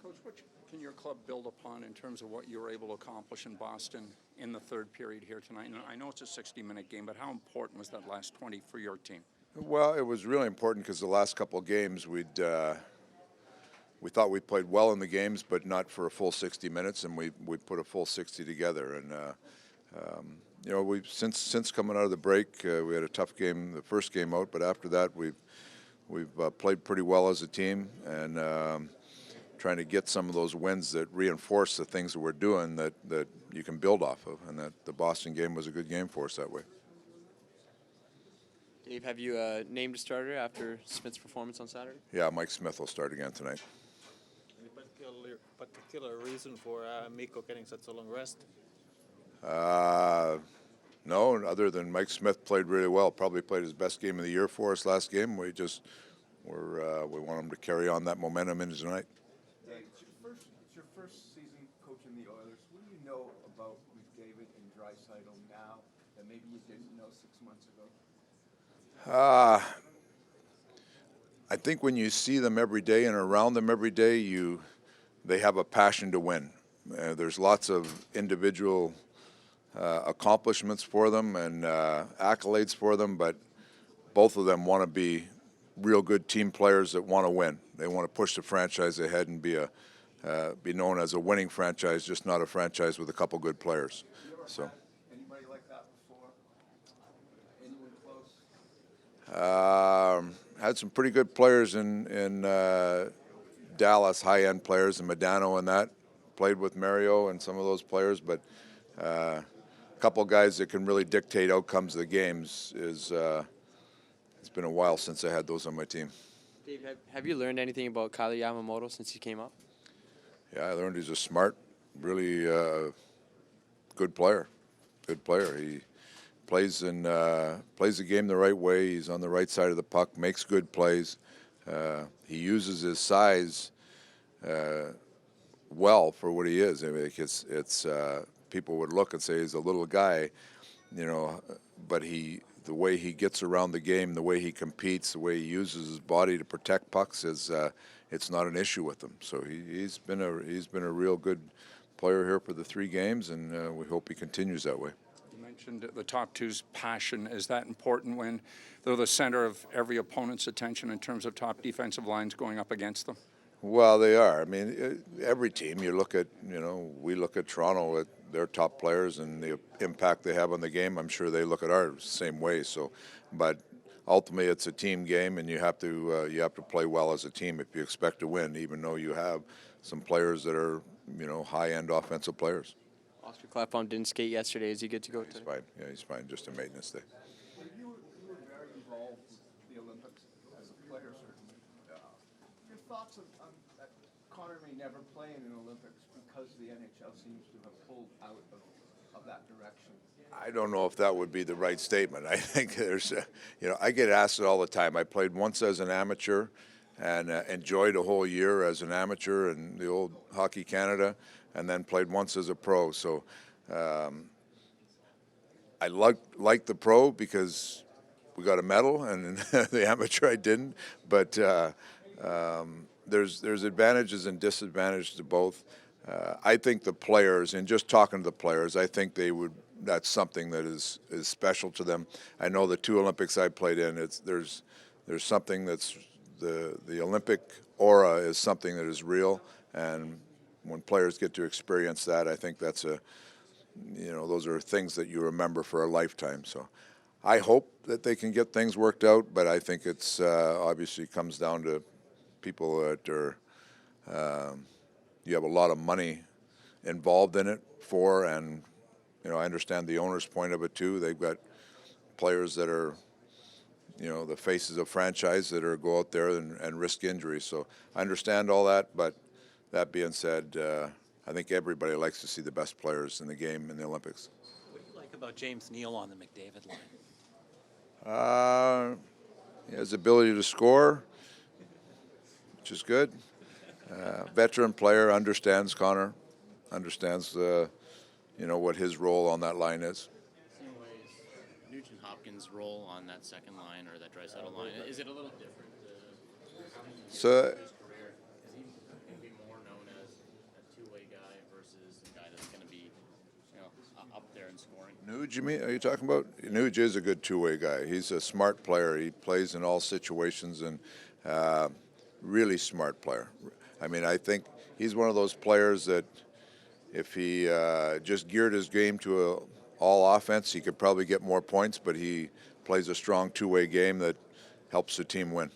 Coach, what can your club build upon in terms of what you were able to accomplish in Boston in the third period here tonight? And I know it's a 60-minute game, but how important was that last 20 for your team? Well, it was really important because the last couple of games we thought we played well in the games, but not for a full 60 minutes, and we put a full 60 together. And we've since coming out of the break, we had a tough game the first game out, but after that we've played pretty well as a team, and trying to get some of those wins that reinforce the things that we're doing that you can build off of, and that the Boston game was a good game for us that way. Dave, have you named a starter after Smith's performance on Saturday? Yeah, Mike Smith will start again tonight. Any particular reason for Mikko getting such a long rest? No, other than Mike Smith played really well. Probably played his best game of the year for us last game. We want him to carry on that momentum into tonight. Dave, it's your first season coaching the Oilers. What do you know about McDavid and Draisaitl now that maybe you didn't know 6 months ago? I think when you see them every day and around them every day, they have a passion to win. There's lots of individual accomplishments for them and accolades for them, but both of them want to be real good team players that want to win. They want to push the franchise ahead and be known as a winning franchise, just not a franchise with a couple good players. So. Anybody like that before? Anyone close? Had some pretty good players in Dallas, high-end players, and Modano and that. Played with Mario and some of those players, but a couple of guys that can really dictate outcomes of the games it's been a while since I had those on my team. Dave, have you learned anything about Kyle Yamamoto since he came up? Yeah, I learned he's a smart, really good player. Good player. He plays the game the right way. He's on the right side of the puck, makes good plays. He uses his size well for what he is. I mean, it's people would look and say he's a little guy, but the way he gets around the game, the way he competes, the way he uses his body to protect pucks it's not an issue with him. So he's been a real good player here for the 3 games, and we hope he continues that way. You mentioned the top two's passion. Is that important when they're the center of every opponent's attention in terms of top defensive lines going up against them? Well, they are. I mean, every team, we look at Toronto, at their top players and the impact they have on the game. I'm sure they look at ours the same way. So, but ultimately, it's a team game, and you have to play well as a team if you expect to win, even though you have some players that are, high-end offensive players. Oscar Klefbom didn't skate yesterday. Is he good to go today? He's fine. Yeah, he's fine. Just a maintenance day. You were very involved with the Olympics as a player, certainly. Your thoughts on that Connor may never play in an Olympics because the NHL seems to have pulled out of that direction? I don't know if that would be the right statement. I think I get asked it all the time. I played once as an amateur and enjoyed a whole year as an amateur in the old Hockey Canada, and then played once as a pro. So I liked the pro because we got a medal, and the amateur I didn't. But there's advantages and disadvantages to both. I think the players, and just talking to the players, I think that's something that is special to them. I know the 2 Olympics I played in, there's something that's the Olympic aura is something that is real, and when players get to experience that, I think that's those are things that you remember for a lifetime. So I hope that they can get things worked out, but I think it's obviously comes down to people that are you have a lot of money involved in it and I understand the owner's point of it too. They've got players that are the faces of franchise that go out there and risk injury. So I understand all that, but that being said, I think everybody likes to see the best players in the game in the Olympics. What do you like about James Neal on the McDavid line? His ability to score, which is good. Veteran player, understands Connor, understands what his role on that line is. Same way as Nugent Hopkins' role on that second line or that Draisaitl line. Is it a little different? So His career, is he going to be more known as Nuge, you mean? Are you talking about? Nuge is a good two-way guy. He's a smart player. He plays in all situations and really smart player. I mean, I think he's one of those players that if he just geared his game to all offense, he could probably get more points, but he plays a strong two-way game that helps the team win.